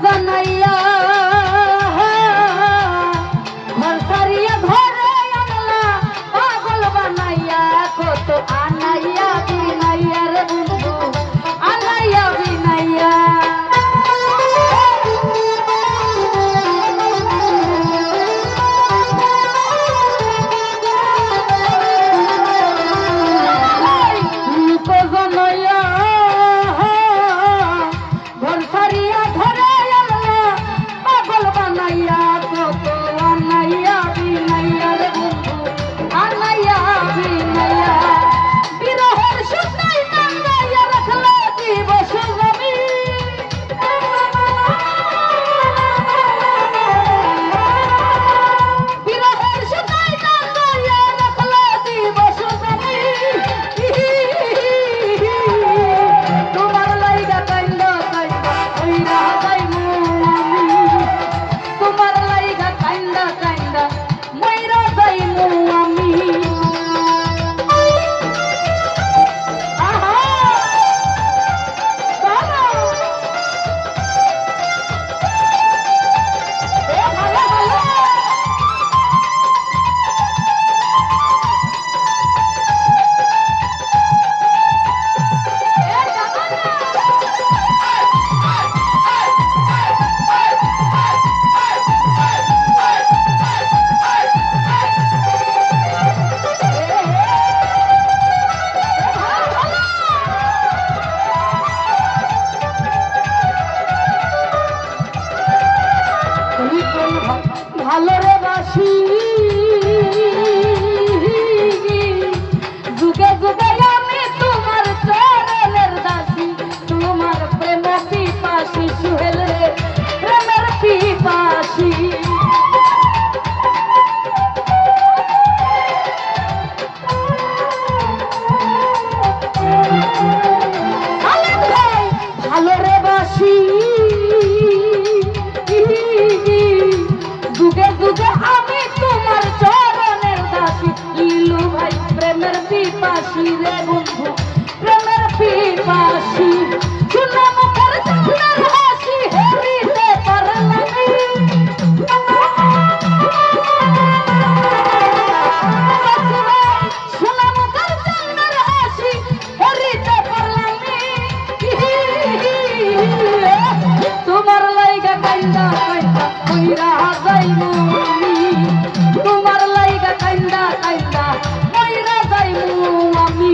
জানাইয়া ঘর সারিয়া ঘরে আনলা পাগল বানাইয়া কত আনাইয়া বিনাইয়া রে বন্ধু আনাইয়া বিনাইয়া ভালো রে বাসি যুগে যুগে আমি তোমার চরণের দাসী তোমার প্রেম পিপাসী সুহেল রে প্রেমের পিপাসী ভালো রে বাসি যুগে যুগে আমি তোমার চরণের দাসী লিলু ভাই প্রেমের পিপাসী রে বন্ধু প্রেমের পিপাসী শুনে মুখের চন্দ্রের হাসি হেরিতে পারলাম শুনে মুখের চন্দ্রের হাসি হেরিতে পারলাম তোমার লাইগা কাইন্দা কাইন্দা কইরা যাইমু তোমার লাইগা কাইন্দা কাইন্দা কইরা যাইমু আমি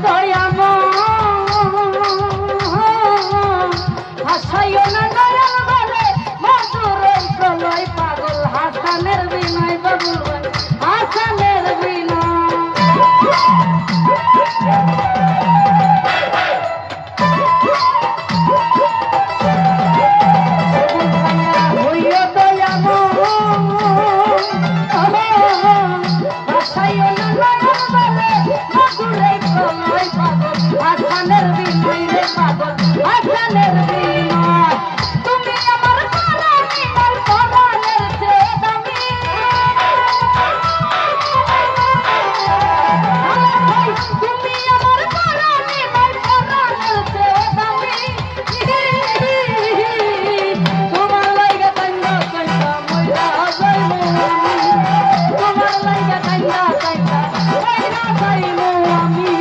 দয়াম হাসাইও না নয়ন বলে মধুর প্রলয় পাগল হাসানের বিনয় বাবুল ভাই হাসানের বিনয় হইও দয়াম হাসাইও না নয়ন বলে মধুর প্রলয় পাগল হাসানের বিনয় রে পাগল হাসানের বিনয় তুমি আমার পরাণী আমার পরাণের চেয়ে দামি তুমি আমার পরাণী আমার পরাণের চেয়ে দামি তোমার লাইগা কান্দা কান্দা মইরা যাইমু আমি তোমার লাইগা কান্দা কান্দা মইরা যাইমু আমি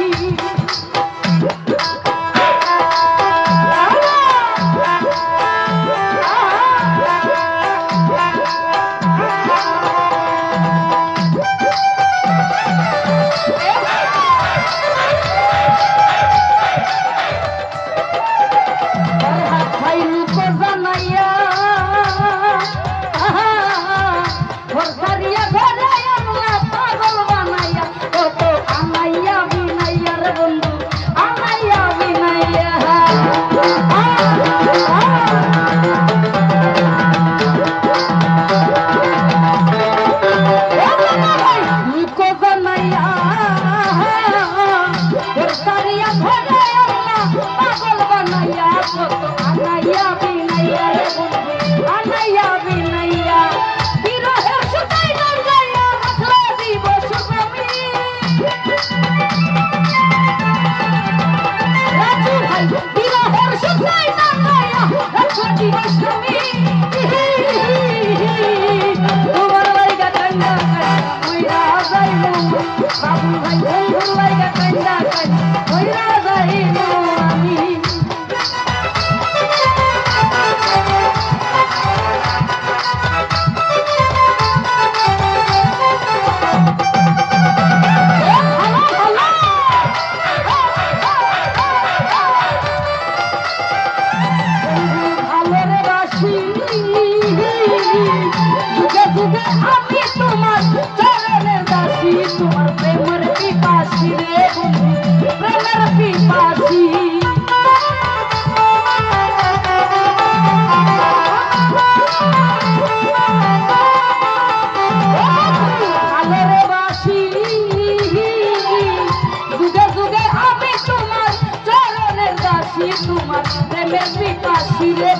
বাবুল ভাই বন্ধুর লাইগা কান্দা কান্দা মইরা যাইমু আমি যুগে যুগে আমি তোমার চরণের দাসী তোমার প্রেমের পিপাসী রে বন্ধু প্রেমের পিপাসী ভালোরে বাসি যুগে যুগে আমি তোমার চরণের দাসী তোমার প্রেমের পিপাসী রে